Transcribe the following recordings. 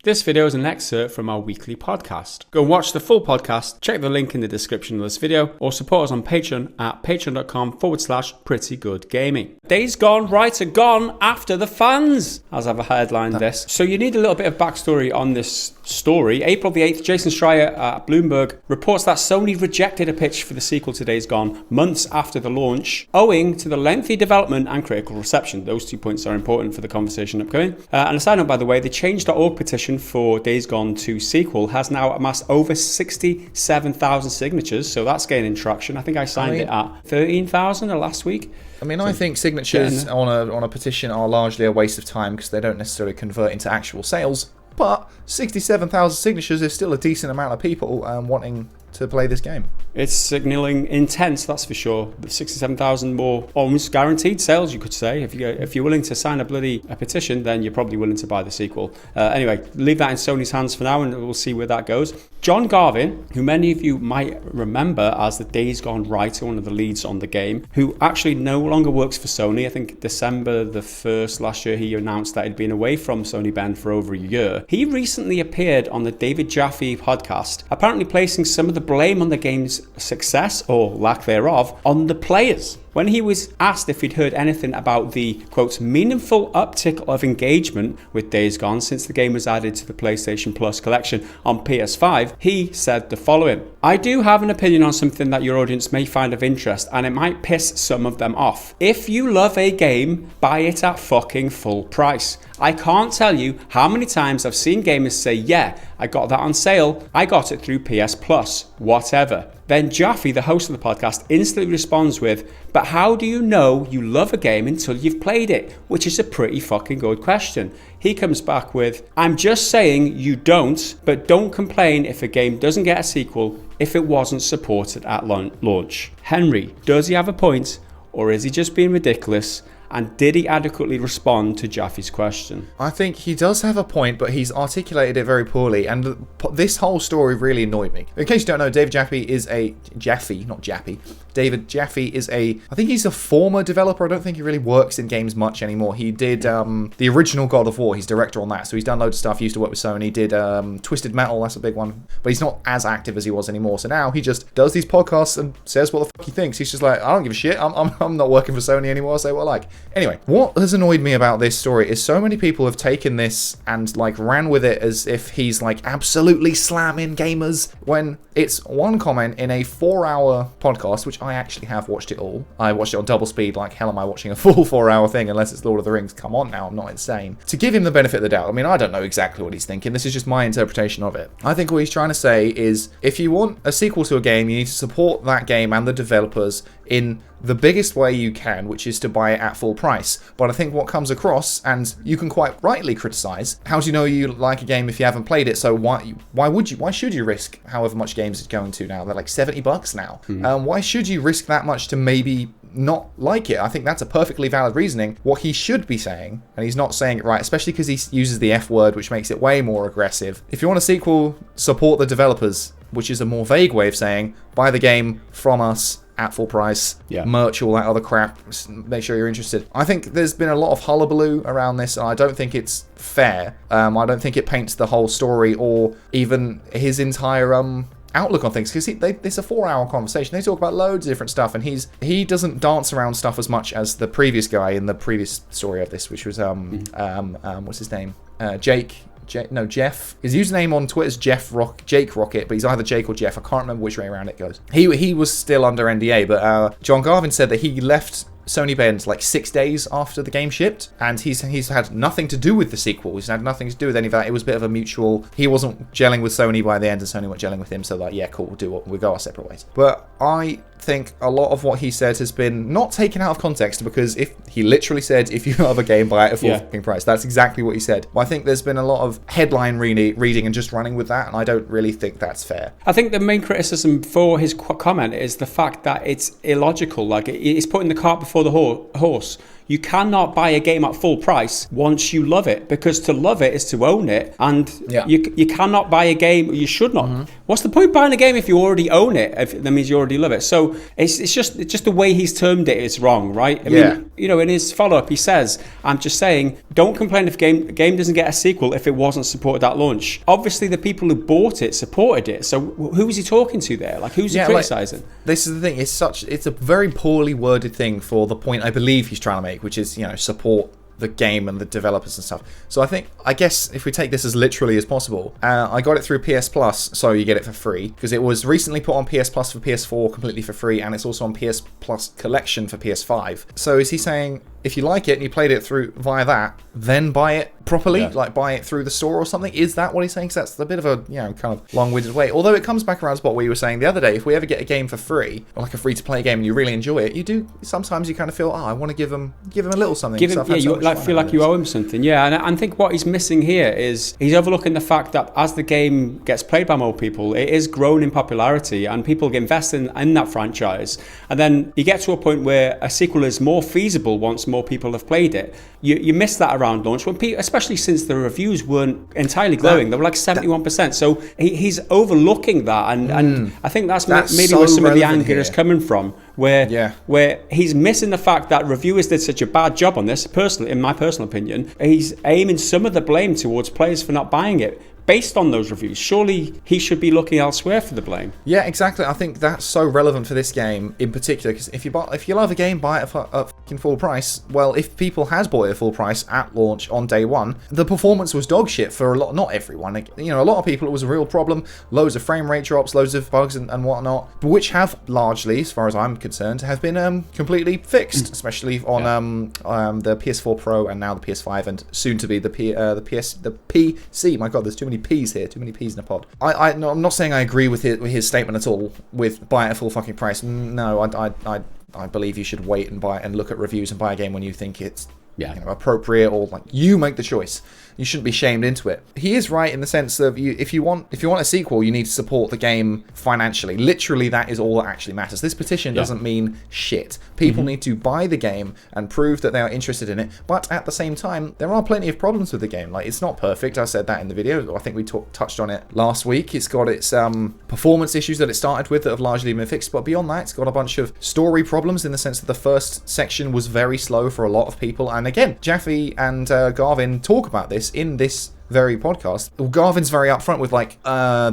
This video is an excerpt from our weekly podcast. Go and watch the full podcast, check the link in the description of this video, or support us on Patreon at patreon.com/prettygoodgaming. Days Gone Right are gone after the fans, as I've headlined this. So you need a little bit of backstory on this story. April the 8th, Jason Schreier at Bloomberg reports that Sony rejected a pitch for the sequel to Days Gone months after the launch, owing to the lengthy development and critical reception. Those 2 points are important for the conversation upcoming. And a side note, by the way, the change.org petition for Days Gone 2 sequel has now amassed over 67,000 signatures, so that's gaining traction. I think I signed it at 13,000 last week. I think signatures on a petition are largely a waste of time because they don't necessarily convert into actual sales. But 67,000 signatures is still a decent amount of people wanting to play this game. It's signalling intent, that's for sure. 67,000 more almost guaranteed sales, you could say. If you're willing to sign a petition, then you're probably willing to buy the sequel. Anyway, leave that in Sony's hands for now, and we'll see where that goes. John Garvin, who many of you might remember as the Days Gone writer, one of the leads on the game, who actually no longer works for Sony. I think December the 1st last year, he announced that he'd been away from Sony Ben for over a year. He recently appeared on the David Jaffe podcast, apparently placing some of the blame on the game's success, or lack thereof, on the players. When he was asked if he'd heard anything about the, quote, meaningful uptick of engagement with Days Gone since the game was added to the PlayStation Plus collection on PS5, he said the following: I do have an opinion on something that your audience may find of interest, and it might piss some of them off. If you love a game, buy it at fucking full price. I can't tell you how many times I've seen gamers say, yeah, I got that on sale, I got it through PS Plus, whatever. Then Jaffe, the host of the podcast, instantly responds with, but how do you know you love a game until you've played it? Which is a pretty fucking good question. He comes back with, I'm just saying you don't, but don't complain if a game doesn't get a sequel if it wasn't supported at launch. Henry, does he have a point, or is he just being ridiculous? And did he adequately respond to Jaffe's question? I think he does have a point, but he's articulated it very poorly, and this whole story really annoyed me. In case you don't know, David Jaffe is a... David Jaffe is I think he's a former developer. I don't think he really works in games much anymore. He did the original God of War. He's director on that, so he's done loads of stuff. He used to work with Sony, did Twisted Metal, that's a big one. But he's not as active as he was anymore, so now he just does these podcasts and says what the fuck he thinks. He's just like, I don't give a shit. I'm not working for Sony anymore. I say what I like. Anyway, what has annoyed me about this story is so many people have taken this and like ran with it as if he's like absolutely slamming gamers, when it's one comment in a 4-hour podcast, which I actually have watched it all. I watched it on double speed. Like, hell am I watching a full 4-hour thing unless it's Lord of the Rings? Come on now, I'm not insane. To give him the benefit of the doubt, I mean, I don't know exactly what he's thinking. This is just my interpretation of it. I think what he's trying to say is, if you want a sequel to a game, you need to support that game and the developers in the biggest way you can, which is to buy it at full price. But I think what comes across, and you can quite rightly criticize, how do you know you like a game if you haven't played it? So why should you risk however much games it's going to now? They're like $70 now. Why should you risk that much to maybe not like it? I think that's a perfectly valid reasoning. What he should be saying, and he's not saying it right, especially because he uses the F word, which makes it way more aggressive. If you want a sequel, support the developers, which is a more vague way of saying, buy the game from us at full price, merch, all that other crap, make sure you're interested. I think there's been a lot of hullabaloo around this, and I don't think it's fair. I don't think it paints the whole story or even his entire outlook on things, because it's a 4-hour conversation. They talk about loads of different stuff, and he doesn't dance around stuff as much as the previous guy in the previous story of this, which was what's his name? Jeff. His username on Twitter is Jake Rocket, but he's either Jake or Jeff. I can't remember which way around it goes. He was still under NDA, but John Garvin said that he left Sony Ben's like 6 days after the game shipped, and he's had nothing to do with the sequel. He's had nothing to do with any of that. It was a bit of a mutual. He wasn't gelling with Sony by the end, and Sony weren't gelling with him. So like, yeah, cool, we'll go our separate ways. But I think a lot of what he said has been not taken out of context, because if he literally said, if you love a game, buy it at full fucking price. That's exactly what he said. But I think there's been a lot of headline reading and just running with that, and I don't really think that's fair. I think the main criticism for his comment is the fact that it's illogical. Like, it's putting the cart before the horse. you cannot buy a game at full price once you love it, because to love it is to own it, and you cannot buy a game, you should not. What's the point buying a game if you already own it? If that means you already love it. So it's just the way he's termed it is wrong, right? I mean, you know, in his follow-up, he says, I'm just saying, don't complain if a game doesn't get a sequel if it wasn't supported at launch. Obviously, the people who bought it supported it. So who is he talking to there? Like, who's he criticizing? Like, this is the thing. It's a very poorly worded thing for the point I believe he's trying to make, which is, you know, support the game and the developers and stuff. So I guess if we take this as literally as possible, I got it through PS Plus, so you get it for free, because it was recently put on PS Plus for PS4 completely for free, and it's also on PS Plus Collection for PS5. So is he saying, if you like it and you played it through via that, then buy it properly, like buy it through the store or something? Is that what he's saying? Because that's a bit of a, you know, kind of long-winded way. Although it comes back around to what you were saying the other day. If we ever get a game for free, or like a free-to-play game, and you really enjoy it, you do sometimes you kind of feel, I want to give him a little something. You feel like you owe him something. Yeah, and I think what he's missing here is he's overlooking the fact that as the game gets played by more people, it is grown in popularity, and people invest in that franchise. And then you get to a point where a sequel is more feasible once more people have played it. You miss that around launch, when people, especially since the reviews weren't entirely glowing. They were like 71%. So he's overlooking that, and I think that's maybe so where some of the anger here is coming from, where he's missing the fact that reviewers did such a bad job on this. Personally, in my personal opinion, he's aiming some of the blame towards players for not buying it based on those reviews. Surely he should be looking elsewhere for the blame. Yeah, exactly. I think that's so relevant for this game in particular, because if you love a game, buy it at fucking full price. Well, if people has bought it at full price at launch on day one, the performance was dog shit for a lot, not everyone. You know, a lot of people it was a real problem. Loads of frame rate drops, loads of bugs and whatnot, which have largely, as far as I'm concerned, have been completely fixed, especially on the PS4 Pro and now the PS5 and soon to be the PC. My God, there's too many P's here, too many P's in a pod. I'm not saying I agree with his statement at all with buy it at full fucking price. No, I believe you should wait and buy and look at reviews and buy a game when you think it's appropriate, or like you make the choice. You shouldn't be shamed into it. He is right in the sense of if you want a sequel, you need to support the game financially. Literally, that is all that actually matters. This petition doesn't mean shit. People need to buy the game and prove that they are interested in it. But at the same time, there are plenty of problems with the game. Like, it's not perfect. I said that in the video. I think we touched on it last week. It's got its performance issues that it started with that have largely been fixed. But beyond that, it's got a bunch of story problems in the sense that the first section was very slow for a lot of people. And again, Jaffe and Garvin talk about this in this very podcast. Garvin's very upfront with like,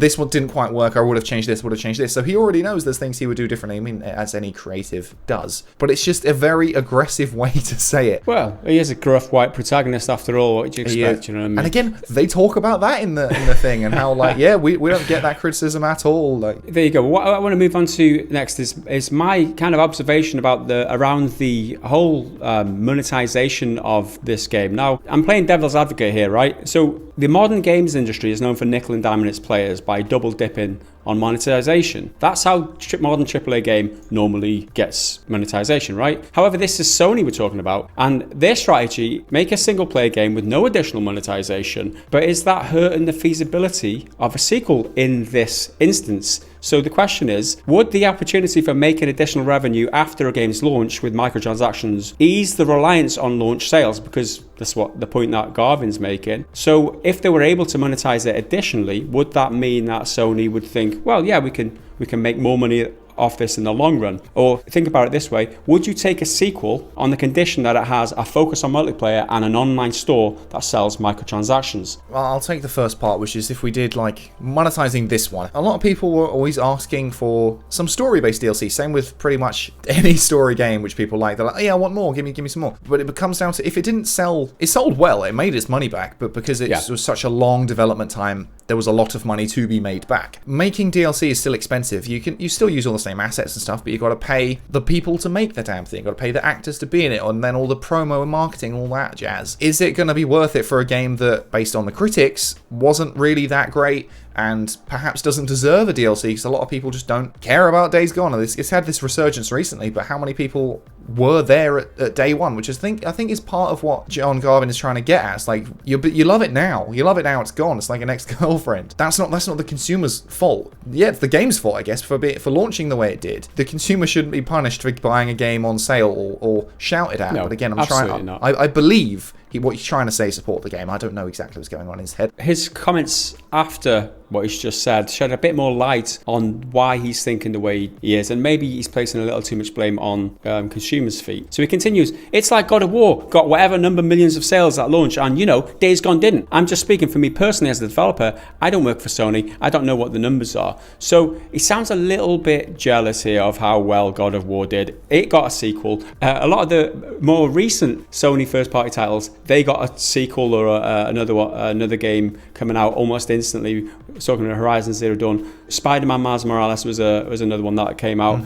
this one didn't quite work, I would have changed this, would have changed this. So he already knows there's things he would do differently. I mean, as any creative does. But it's just a very aggressive way to say it. Well, he is a gruff white protagonist after all. What do you expect? You know what I mean? And again, they talk about that in the thing, and how like, we don't get that criticism at all. Like, there you go. What I want to move on to next is my kind of observation about around the whole monetization of this game. Now, I'm playing devil's advocate here, right? So the modern games industry is known for nickel and diming its players by double dipping on monetization. That's how modern AAA game normally gets monetization, right? However, this is Sony we're talking about, and their strategy, make a single player game with no additional monetization. But is that hurting the feasibility of a sequel in this instance? So the question is, would the opportunity for making additional revenue after a game's launch with microtransactions ease the reliance on launch sales? Because that's what the point that Garvin's making. So if they were able to monetize it additionally, would that mean that Sony would think, well, yeah, we can make more money off this in the long run? Or think about it this way, would you take a sequel on the condition that it has a focus on multiplayer and an online store that sells microtransactions? Well, I'll take the first part, which is if we did like monetizing this one. A lot of people were always asking for some story-based DLC, same with pretty much any story game which people like. They're like, yeah, I want more, give me some more. But it comes down to, if it didn't sell, it sold well, it made its money back, but because it was such a long development time, there was a lot of money to be made back. Making DLC is still expensive. You still use all the same assets and stuff, but you got to pay the people to make the damn thing. You got to pay the actors to be in it, and then all the promo and marketing, all that jazz. Is it going to be worth it for a game that, based on the critics, wasn't really that great, and perhaps doesn't deserve a DLC because a lot of people just don't care about Days Gone. It's had this resurgence recently, but how many people were there at day one, which I think is part of what John Garvin is trying to get at. It's like you love it now. You love it now. It's gone. It's like an ex-girlfriend. That's not the consumer's fault. Yeah, it's the game's fault, I guess, for launching the way it did. The consumer shouldn't be punished for buying a game on sale or shouted at. No, but again, I believe what he's trying to say is support the game. I don't know exactly what's going on in his head. His comments after what he's just said shed a bit more light on why he's thinking the way he is, and maybe he's placing a little too much blame on consumers' feet. So he continues, it's like God of War got whatever number millions of sales at launch, and Days Gone didn't. I'm just speaking for me personally as a developer. I don't work for Sony. I don't know what the numbers are. So he sounds a little bit jealous here of how well God of War did. It got a sequel. A lot of the more recent Sony first-party titles, they got a sequel or another game coming out almost instantly. Talking about Horizon Zero Dawn, Spider-Man Miles Morales was another one that came out.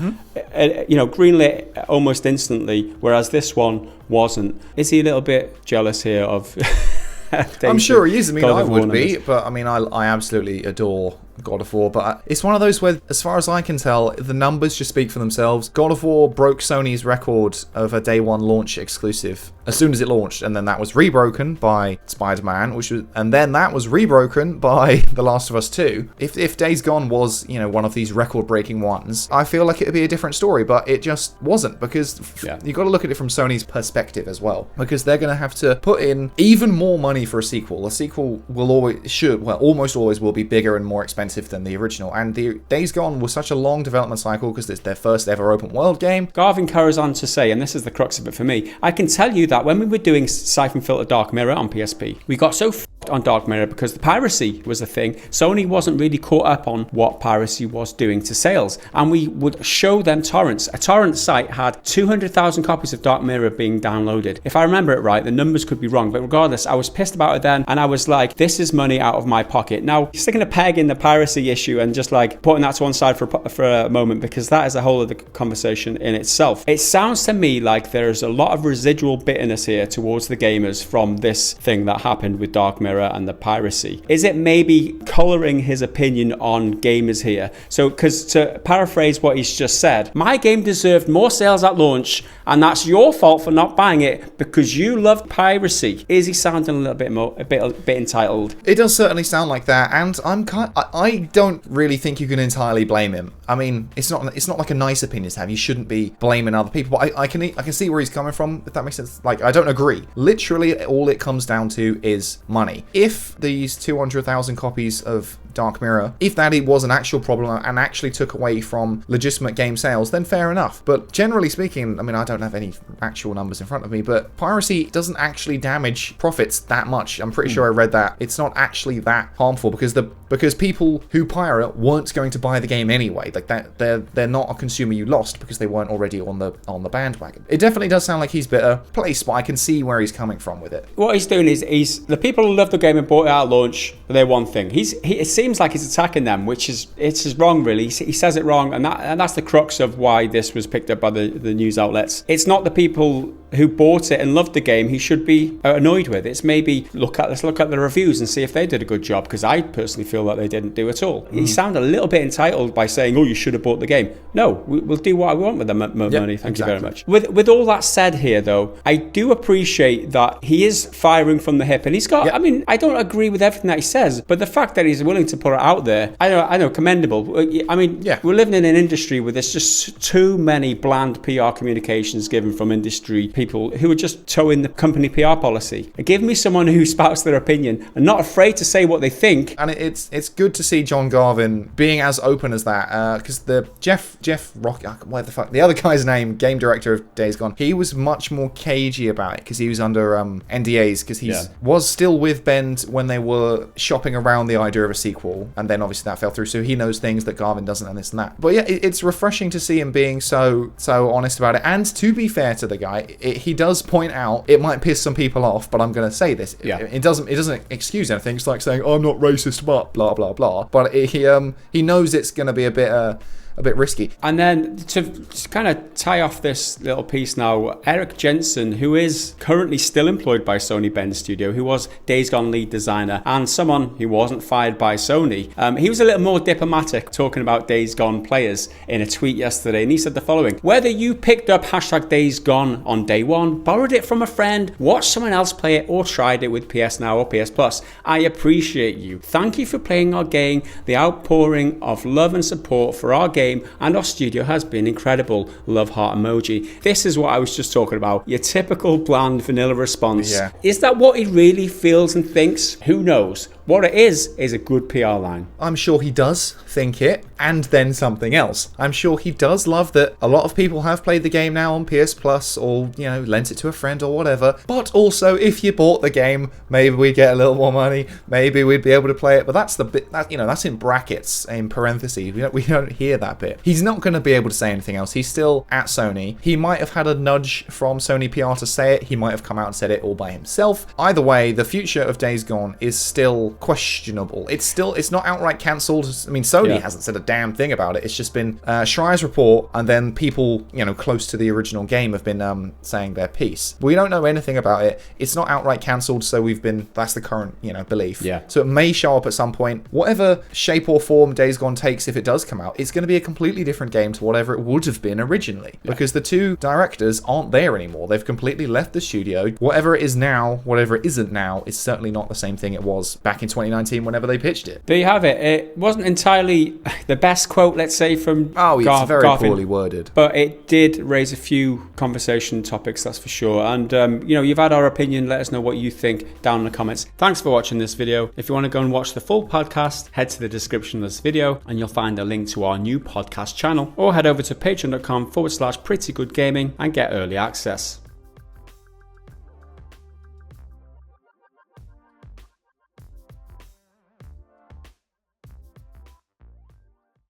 Greenlit almost instantly, whereas this one wasn't. Is he a little bit jealous here of? I'm sure he is. I mean, I would be, numbers? but I mean, I absolutely adore God of War, but it's one of those where, as far as I can tell, the numbers just speak for themselves. God of War broke Sony's record of a day one launch exclusive as soon as it launched, and then that was rebroken by Spider-Man, and then that was rebroken by The Last of Us 2. If Days Gone was, one of these record-breaking ones, I feel like it would be a different story, but it just wasn't, because you got to look at it from Sony's perspective as well, because they're going to have to put in even more money for a sequel. A sequel will almost always will be bigger and more expensive than the original, and the Days Gone was such a long development cycle because it's their first ever open world game. Garvin carries on to say, and this is the crux of it for me, I can tell you that when we were doing Siphon Filter Dark Mirror on PSP, we got so on Dark Mirror because the piracy was a thing. Sony wasn't really caught up on what piracy was doing to sales, and we would show them torrents. A torrent site had 200,000 copies of Dark Mirror being downloaded. If I remember it right, the numbers could be wrong, but regardless, I was pissed about it then, and I was like, this is money out of my pocket. Now, sticking a peg in the piracy issue and just like putting that to one side for a moment, because that is a whole other conversation in itself. It sounds to me like there's a lot of residual bitterness here towards the gamers from this thing that happened with Dark Mirror and the piracy. Is it maybe colouring his opinion on gamers here? So, because to paraphrase what he's just said, my game deserved more sales at launch, and that's your fault for not buying it because you loved piracy. Is he sounding a bit entitled? It does certainly sound like that, and I don't really think you can entirely blame him. I mean, it's not like a nice opinion to have. You shouldn't be blaming other people. But I can see where he's coming from, if that makes sense. Like, I don't agree. Literally, all it comes down to is money. If these 200,000 copies of Dark Mirror, if that it was an actual problem and actually took away from legitimate game sales, then fair enough. But generally speaking, I mean, I don't have any actual numbers in front of me, but piracy doesn't actually damage profits that much. I'm pretty sure I read that. It's not actually that harmful because people who pirate weren't going to buy the game anyway. Like that, they're not a consumer you lost because they weren't already on the bandwagon. It definitely does sound like he's better placed, but I can see where he's coming from with it. What he's doing is the people who love the game and bought it at launch, they're one thing. It seems like he's attacking them, which is wrong, really. He says it wrong, and that's the crux of why this was picked up by the news outlets. It's not the people who bought it and loved the game he should be annoyed with. It's maybe let's look at the reviews and see if they did a good job, because I personally feel that they didn't do at all. He sounded a little bit entitled by saying, oh, you should have bought the game. No, we'll do what I want with the money. Thank you very much. With all that said here, though, I do appreciate that he is firing from the hip, and he's got, I mean, I don't agree with everything that he says, but the fact that he's willing to put it out there, I know, commendable. I mean, we're living in an industry where there's just too many bland PR communications given from industry people who are just towing the company PR policy. Give me someone who spouts their opinion and not afraid to say what they think. And it's good to see John Garvin being as open as that, because the Jeff Rock, what the fuck, the other guy's name, game director of Days Gone, he was much more cagey about it because he was under NDAs, because he was still with Bend when they were shopping around the idea of a sequel, and then obviously that fell through, so he knows things that Garvin doesn't, and this and that. But yeah, it's refreshing to see him being so honest about it. And to be fair to the guy, he does point out it might piss some people off, but I'm going to say this. It doesn't excuse anything. It's like saying, oh, I'm not racist, but blah blah blah. But he knows it's going to be a bit a bit risky. And then to kind of tie off this little piece now, Eric Jensen, who is currently still employed by Sony Bend Studio, who was Days Gone lead designer and someone who wasn't fired by Sony, he was a little more diplomatic talking about Days Gone players in a tweet yesterday, and he said the following: whether you picked up #Days Gone on day one, borrowed it from a friend, watched someone else play it, or tried it with PS Now or PS Plus, I appreciate you. Thank you for playing our game. The outpouring of love and support for our game and our studio has been incredible. Love heart emoji. This is what I was just talking about. Your typical bland vanilla response. Yeah. Is that what he really feels and thinks? Who knows? What it is a good PR line. I'm sure he does think it, and then something else. I'm sure he does love that a lot of people have played the game now on PS Plus, or, you know, lent it to a friend or whatever. But also, if you bought the game, maybe we'd get a little more money, maybe we'd be able to play it. But that's the bit, that, you know, that's in brackets, in parentheses. We don't hear that bit. He's not going to be able to say anything else. He's still at Sony. He might have had a nudge from Sony PR to say it. He might have come out and said it all by himself. Either way, the future of Days Gone is still questionable. It's not outright cancelled. I mean, Sony hasn't said a damn thing about it. It's just been Schreier's report, and then people, you know, close to the original game have been saying their piece. We don't know anything about it. It's not outright cancelled, so that's the current, you know, belief. Yeah. So it may show up at some point. Whatever shape or form Days Gone takes, if it does come out, it's going to be a completely different game to whatever it would have been originally. Yeah. Because the two directors aren't there anymore. They've completely left the studio. Whatever it is now, whatever it isn't now, is certainly not the same thing it was back in 2019 whenever they pitched it. There you have it. It wasn't entirely the best quote, let's say, from it's very Garvin, poorly worded. but it did raise a few conversation topics, that's for sure. And, you know, you've had our opinion. Let us know what you think down in the comments. Thanks for watching this video. If you want to go and watch the full podcast, head to the description of this video and you'll find a link to our new podcast channel, or head over to patreon.com/prettygoodgaming and get early access.